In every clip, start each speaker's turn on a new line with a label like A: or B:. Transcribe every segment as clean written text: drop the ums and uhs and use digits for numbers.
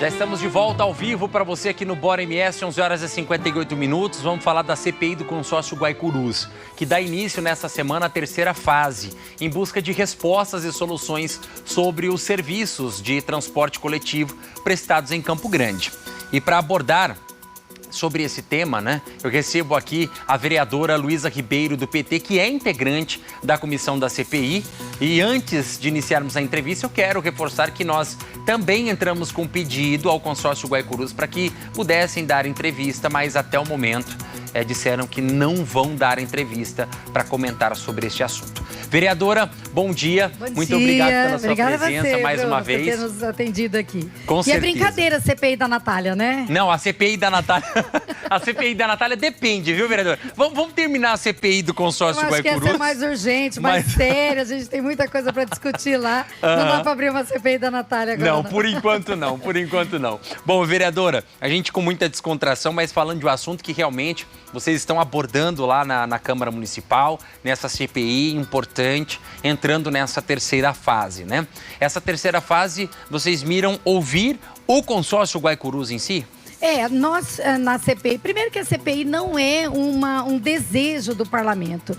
A: Já estamos de volta ao vivo para você aqui no Bora MS, 11 horas e 58 minutos. Vamos falar da CPI do consórcio Guaicurus, que dá início nessa semana à terceira fase, em busca de respostas e soluções sobre os serviços de transporte coletivo prestados em Campo Grande. E para abordar sobre esse tema, eu recebo aqui a vereadora Luísa Ribeiro, do PT, que é integrante da comissão da CPI. E antes de iniciarmos a entrevista, eu quero reforçar que nós também entramos com pedido ao consórcio Guaicurus para que pudessem dar entrevista, mas até o momento disseram que não vão dar entrevista para comentar sobre este assunto. Vereadora, bom dia. Muito obrigado pela sua presença mais uma vez.
B: Por ter nos atendido aqui.
A: Com certeza.
B: É brincadeira a CPI da Natália, né?
A: Não, a CPI da Natália... A CPI da Natália depende, viu, vereadora? Vamos terminar a CPI do consórcio Guaicurus.
B: Eu acho que essa é mais urgente, mais séria. A gente tem muita coisa para discutir lá. Não dá para abrir uma CPI da Natália agora.
A: Não, por enquanto não, por enquanto não. Bom, vereadora, a gente com muita descontração, mas falando de um assunto que realmente vocês estão abordando lá na Câmara Municipal, nessa CPI importante, entrando nessa terceira fase, né? Essa terceira fase, vocês miram ouvir o consórcio Guaicurus em si?
B: Nós na CPI, primeiro que a CPI não é um desejo do parlamento.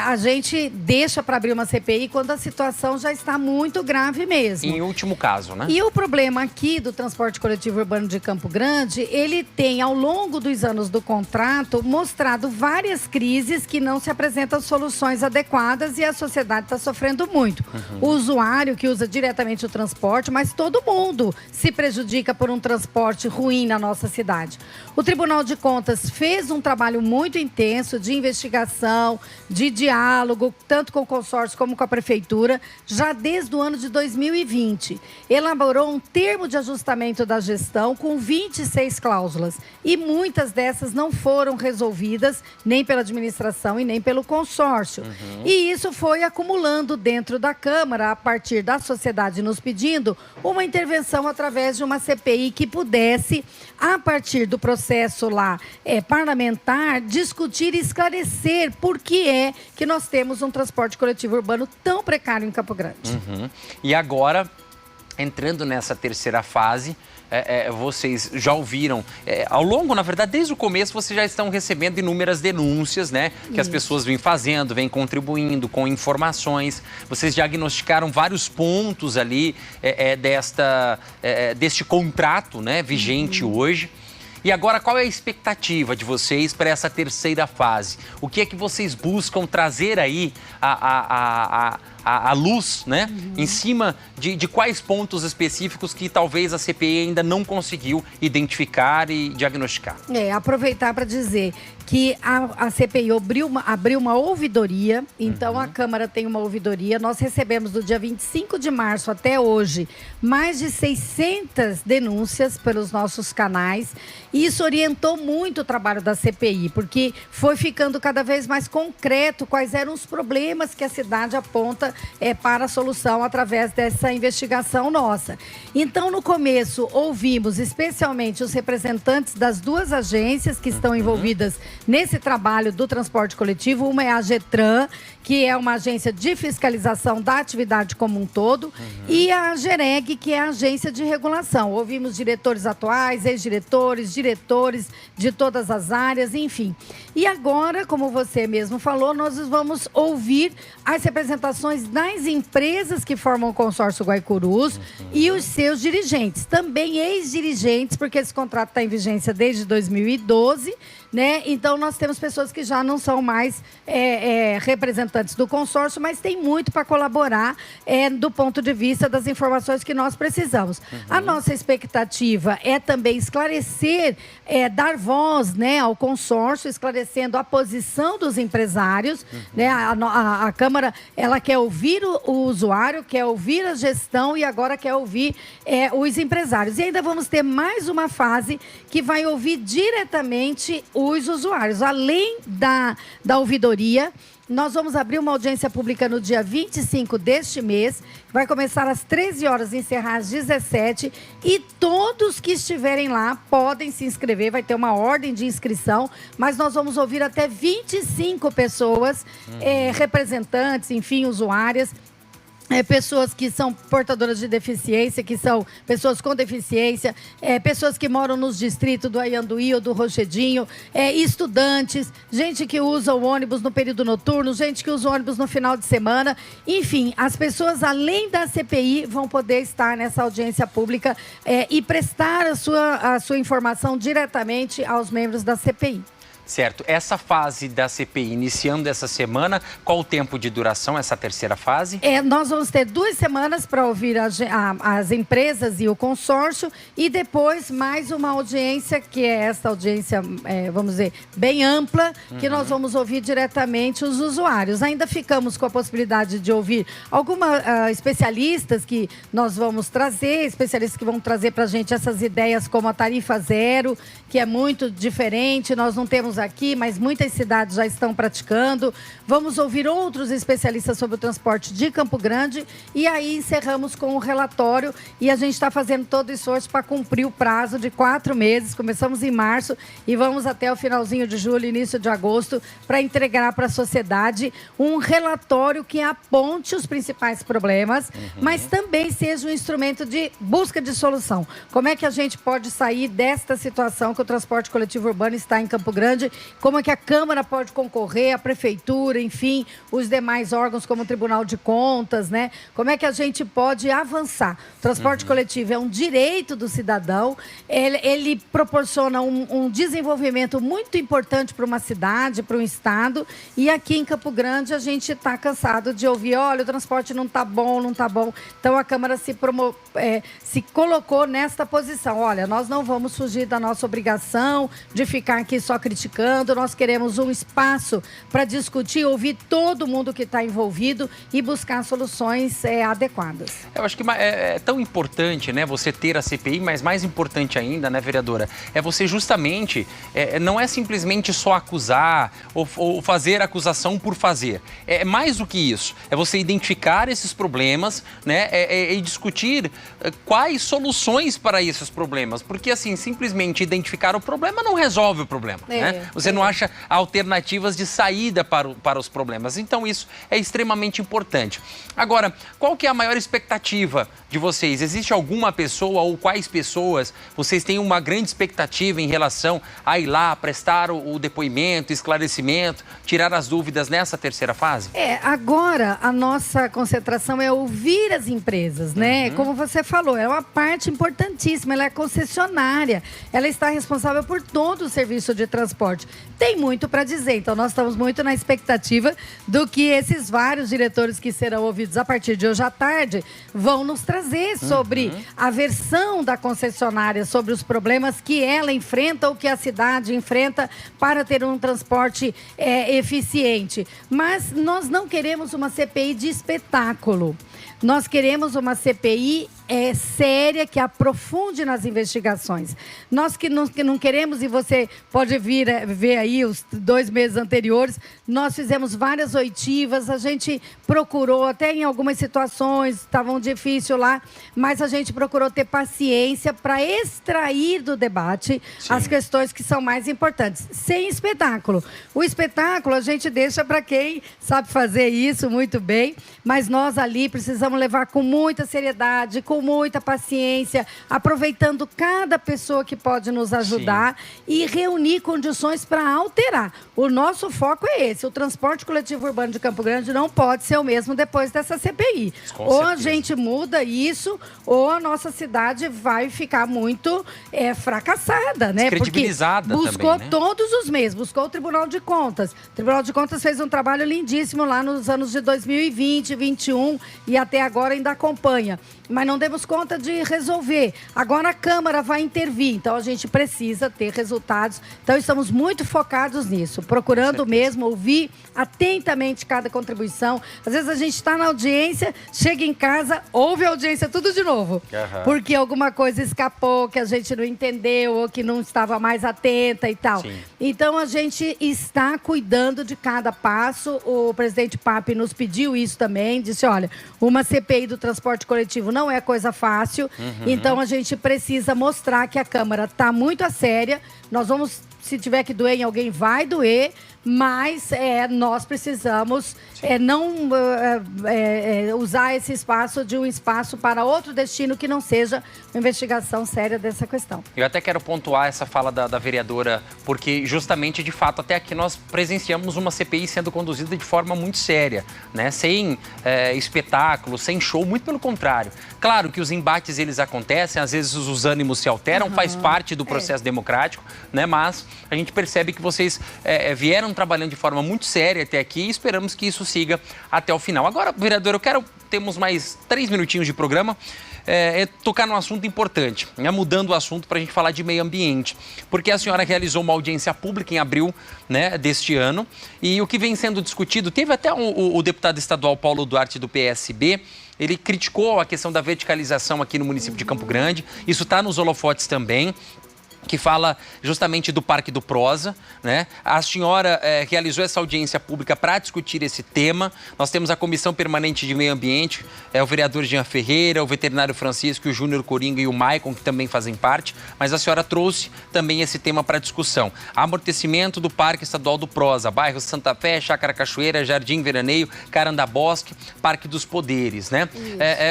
B: A gente deixa para abrir uma CPI quando a situação já está muito grave mesmo.
A: Em último caso, né?
B: E o problema aqui do transporte coletivo urbano de Campo Grande, ele tem, ao longo dos anos do contrato, mostrado várias crises que não se apresentam soluções adequadas e a sociedade está sofrendo muito. O usuário que usa diretamente o transporte, mas todo mundo se prejudica por um transporte ruim na nossa cidade. O Tribunal de Contas fez um trabalho muito intenso de investigação, de diálogo, tanto com o consórcio como com a prefeitura, já desde o ano de 2020. Elaborou um termo de ajustamento da gestão com 26 cláusulas e muitas dessas não foram resolvidas nem pela administração e nem pelo consórcio. E isso foi acumulando dentro da Câmara, a partir da sociedade nos pedindo uma intervenção através de uma CPI que pudesse, a partir do processo lá parlamentar, discutir e esclarecer por que é que nós temos um transporte coletivo urbano tão precário em Campo Grande.
A: E agora, entrando nessa terceira fase, vocês já ouviram, ao longo, na verdade, desde o começo, vocês já estão recebendo inúmeras denúncias, que as pessoas vêm fazendo, vêm contribuindo com informações. Vocês diagnosticaram vários pontos ali deste contrato, vigente hoje. E agora, qual é a expectativa de vocês para essa terceira fase? O que é que vocês buscam trazer aí a luz, em cima de quais pontos específicos que talvez a CPI ainda não conseguiu identificar e diagnosticar?
B: Aproveitar para dizer que a CPI abriu uma ouvidoria, então a Câmara tem uma ouvidoria. Nós recebemos do dia 25 de março até hoje mais de 600 denúncias pelos nossos canais. E isso orientou muito o trabalho da CPI, porque foi ficando cada vez mais concreto quais eram os problemas que a cidade aponta para a solução através dessa investigação nossa. Então, no começo, ouvimos especialmente os representantes das duas agências que estão envolvidas nesse trabalho do transporte coletivo. Uma é a Getran, que é uma agência de fiscalização da atividade como um todo, e a Gereg, que é a agência de regulação. Ouvimos diretores atuais, ex-diretores, diretores de todas as áreas, enfim. E agora, como você mesmo falou, nós vamos ouvir as representações das empresas que formam o consórcio Guaicurus e os seus dirigentes, também ex-dirigentes, porque esse contrato está em vigência desde 2012, Então, nós temos pessoas que já não são mais representantes do consórcio, mas tem muito para colaborar do ponto de vista das informações que nós precisamos. A nossa expectativa é também esclarecer, dar voz ao consórcio, esclarecendo a posição dos empresários. A Câmara, ela quer ouvir o usuário, quer ouvir a gestão e agora quer ouvir os empresários. E ainda vamos ter mais uma fase que vai ouvir diretamente os usuários. Além da ouvidoria, nós vamos abrir uma audiência pública no dia 25 deste mês. Vai começar às 13 horas e encerrar às 17. E todos que estiverem lá podem se inscrever. Vai ter uma ordem de inscrição. Mas nós vamos ouvir até 25 pessoas, representantes, enfim, usuárias. pessoas que são portadoras de deficiência, que são pessoas com deficiência, pessoas que moram nos distritos do Ayanduí ou do Rochedinho, estudantes, gente que usa o ônibus no período noturno, gente que usa o ônibus no final de semana. Enfim, as pessoas, além da CPI, vão poder estar nessa audiência pública e prestar a sua informação diretamente aos membros da CPI.
A: Certo. Essa fase da CPI iniciando essa semana, qual o tempo de duração, essa terceira fase?
B: Nós vamos ter 2 semanas para ouvir as empresas e o consórcio e depois mais uma audiência, que é essa audiência, vamos dizer, bem ampla, que nós vamos ouvir diretamente os usuários. Ainda ficamos com a possibilidade de ouvir alguns especialistas que nós vamos trazer, especialistas que vão trazer para a gente essas ideias como a tarifa zero, que é muito diferente, nós não temos aqui, mas muitas cidades já estão praticando. Vamos ouvir outros especialistas sobre o transporte de Campo Grande e aí encerramos com o relatório e a gente está fazendo todo o esforço para cumprir o prazo de 4 meses. Começamos em março e vamos até o finalzinho de julho, início de agosto, para entregar para a sociedade um relatório que aponte os principais problemas, mas também seja um instrumento de busca de solução. Como é que a gente pode sair desta situação que o transporte coletivo urbano está em Campo Grande? Como é que a Câmara pode concorrer, a Prefeitura, enfim, os demais órgãos como o Tribunal de Contas, né? Como é que a gente pode avançar? O transporte coletivo é um direito do cidadão, ele proporciona um desenvolvimento muito importante para uma cidade, para um estado, e aqui em Campo Grande a gente está cansado de ouvir, olha, o transporte não está bom, não está bom. Então a Câmara se colocou nesta posição, olha, nós não vamos fugir da nossa obrigação de ficar aqui só criticando, nós queremos um espaço para discutir, ouvir todo mundo que está envolvido e buscar soluções adequadas.
A: Eu acho que é tão importante, né, você ter a CPI, mas mais importante ainda, né, vereadora, é você justamente, não é simplesmente só acusar ou fazer acusação por fazer. É mais do que isso. É você identificar esses problemas, né, e discutir quais soluções para esses problemas. Porque, assim, simplesmente identificar o problema não resolve o problema, né? Você não acha alternativas de saída para os problemas. Então, isso é extremamente importante. Agora, qual que é a maior expectativa de vocês? Existe alguma pessoa ou quais pessoas vocês têm uma grande expectativa em relação a ir lá, prestar o depoimento, esclarecimento, tirar as dúvidas nessa terceira fase?
B: Agora a nossa concentração é ouvir as empresas, né? Como você falou, é uma parte importantíssima, ela é concessionária, ela está responsável por todo o serviço de transporte. Tem muito para dizer, então nós estamos muito na expectativa do que esses vários diretores que serão ouvidos a partir de hoje à tarde vão nos trazer sobre a versão da concessionária, sobre os problemas que ela enfrenta ou que a cidade enfrenta para ter um transporte eficiente. Mas nós não queremos uma CPI de espetáculo. Nós queremos uma CPI séria, que aprofunde nas investigações. Nós que não queremos, e você pode ver aí os 2 meses anteriores, nós fizemos várias oitivas, a gente procurou, até em algumas situações, estavam difíceis lá, mas a gente procurou ter paciência para extrair do debate as questões que são mais importantes, sem espetáculo. O espetáculo a gente deixa para quem sabe fazer isso muito bem, mas nós ali precisamos levar com muita seriedade, com muita paciência, aproveitando cada pessoa que pode nos ajudar e reunir condições para alterar. O nosso foco é esse. O transporte coletivo urbano de Campo Grande não pode ser o mesmo depois dessa CPI. Ou a gente muda isso, ou a nossa cidade vai ficar muito fracassada, né?
A: Descredibilizada
B: também, buscou
A: também, né?
B: Todos os meses, buscou o Tribunal de Contas. O Tribunal de Contas fez um trabalho lindíssimo lá nos anos de 2020, 2021 e até agora ainda acompanha. Mas não demos conta de resolver. Agora a Câmara vai intervir, então a gente precisa ter resultados. Então estamos muito focados nisso, procurando mesmo ouvir atentamente cada contribuição. Às vezes a gente está na audiência, chega em casa, ouve a audiência tudo de novo. Porque alguma coisa escapou, que a gente não entendeu ou que não estava mais atenta e tal. Então a gente está cuidando de cada passo. O presidente Pape nos pediu isso também, disse, olha, uma CPI do transporte coletivo não é coisa fácil, então a gente precisa mostrar que a Câmara está muito a séria. Nós vamos, se tiver que doer em alguém, vai doer, mas nós precisamos não usar esse espaço de um espaço para outro destino que não seja uma investigação séria dessa questão.
A: Eu até quero pontuar essa fala da vereadora, porque justamente, de fato, até aqui nós presenciamos uma CPI sendo conduzida de forma muito séria, né? Sem espetáculo, sem show, muito pelo contrário. Claro que os embates, eles acontecem, às vezes os ânimos se alteram, faz parte do processo democrático, né? Mas a gente percebe que vocês vieram trabalhando de forma muito séria até aqui e esperamos que isso siga até o final. Agora, vereadora, temos mais 3 minutinhos de programa. Tocar num assunto importante, né? Mudando o assunto para a gente falar de meio ambiente, porque a senhora realizou uma audiência pública em abril, né, deste ano, e o que vem sendo discutido, teve até o deputado estadual Paulo Duarte do PSB, ele criticou a questão da verticalização aqui no município de Campo Grande, isso está nos holofotes também, que fala justamente do Parque do Prosa, né? A senhora realizou essa audiência pública para discutir esse tema. Nós temos a Comissão Permanente de Meio Ambiente, o vereador Jean Ferreira, o veterinário Francisco, o Júnior Coringa e o Maicon, que também fazem parte, mas a senhora trouxe também esse tema para discussão. Amortecimento do Parque Estadual do Prosa, bairros Santa Fé, Chácara Cachoeira, Jardim Veraneio, Carandabosque, Parque dos Poderes, né?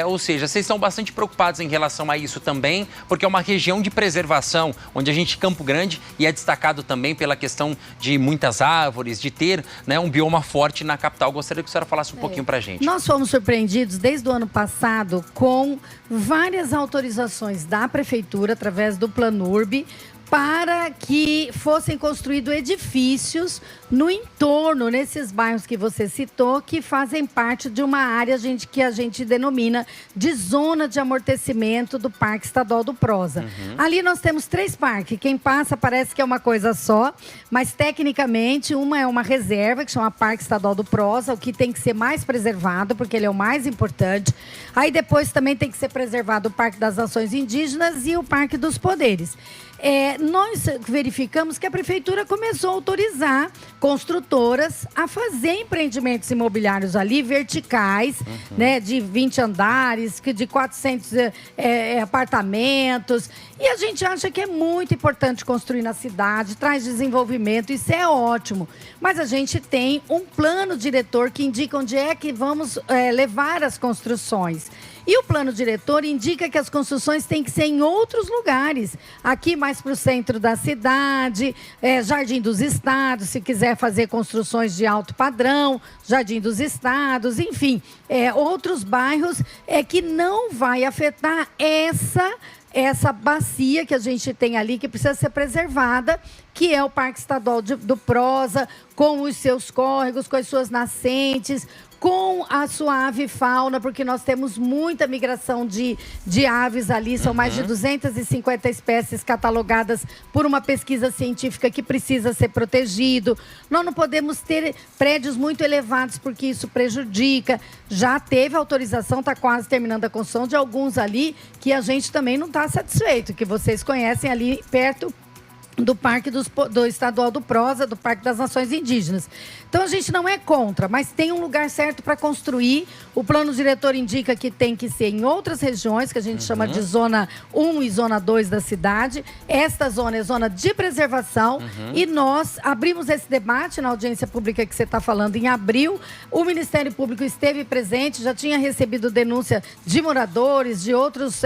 A: Ou seja, vocês estão bastante preocupados em relação a isso também, porque é uma região de preservação, onde a gente, Campo Grande, e é destacado também pela questão de muitas árvores, de ter, né, um bioma forte na capital. Gostaria que a senhora falasse um pouquinho pra gente.
B: Nós fomos surpreendidos desde o ano passado com várias autorizações da Prefeitura, através do Planurb, para que fossem construídos edifícios no entorno, nesses bairros que você citou, que fazem parte de uma área que a gente denomina de zona de amortecimento do Parque Estadual do Prosa. Ali nós temos 3 parques. Quem passa parece que é uma coisa só, mas tecnicamente uma é uma reserva, que chama Parque Estadual do Prosa, o que tem que ser mais preservado, porque ele é o mais importante. Aí depois também tem que ser preservado o Parque das Nações Indígenas e o Parque dos Poderes. Nós verificamos que a Prefeitura começou a autorizar construtoras a fazer empreendimentos imobiliários ali, verticais, né, de 20 andares, de 400 apartamentos. E a gente acha que é muito importante construir na cidade, traz desenvolvimento, isso é ótimo. Mas a gente tem um plano diretor que indica onde é que vamos levar as construções. E o plano diretor indica que as construções têm que ser em outros lugares. Aqui mais para o centro da cidade, Jardim dos Estados, se quiser fazer construções de alto padrão, Jardim dos Estados, enfim, outros bairros que não vai afetar essa bacia que a gente tem ali, que precisa ser preservada, que é o Parque Estadual do Prosa, com os seus córregos, com as suas nascentes, com a sua avifauna, porque nós temos muita migração de aves ali, são mais de 250 espécies catalogadas por uma pesquisa científica que precisa ser protegido. Nós não podemos ter prédios muito elevados, porque isso prejudica. Já teve autorização, está quase terminando a construção de alguns ali, que a gente também não está satisfeito, que vocês conhecem ali perto do Parque do Estadual do Prosa, do Parque das Nações Indígenas. Então, a gente não é contra, mas tem um lugar certo para construir. O plano diretor indica que tem que ser em outras regiões, que a gente chama de Zona 1 e Zona 2 da cidade. Esta zona é zona de preservação e nós abrimos esse debate na audiência pública que você está falando em abril. O Ministério Público esteve presente, já tinha recebido denúncia de moradores, de outros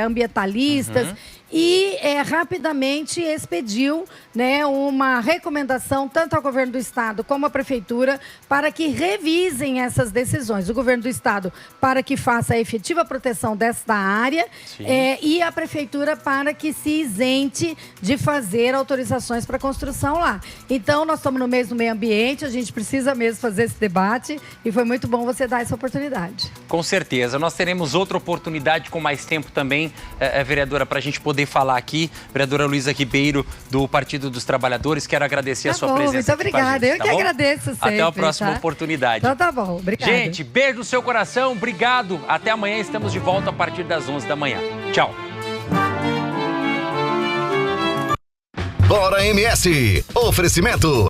B: ambientalistas, e rapidamente expediu, né, uma recomendação tanto ao governo do estado como à prefeitura para que revisem essas decisões. O governo do estado para que faça a efetiva proteção desta área e a prefeitura para que se isente de fazer autorizações para construção lá. Então, nós estamos no mês do meio ambiente, a gente precisa mesmo fazer esse debate e foi muito bom você dar essa oportunidade.
A: Com certeza. Nós teremos outra oportunidade com mais tempo também, vereadora, para a gente poder falar aqui. Vereadora Luísa Ribeiro, do Partido dos Trabalhadores, quero agradecer a sua presença.
B: Muito obrigada, eu que agradeço sempre.
A: Até a próxima oportunidade.
B: Então tá bom, obrigada.
A: Gente, beijo no seu coração, obrigado. Até amanhã, estamos de volta a partir das 11 da manhã. Tchau.
C: Bora MS. Oferecimento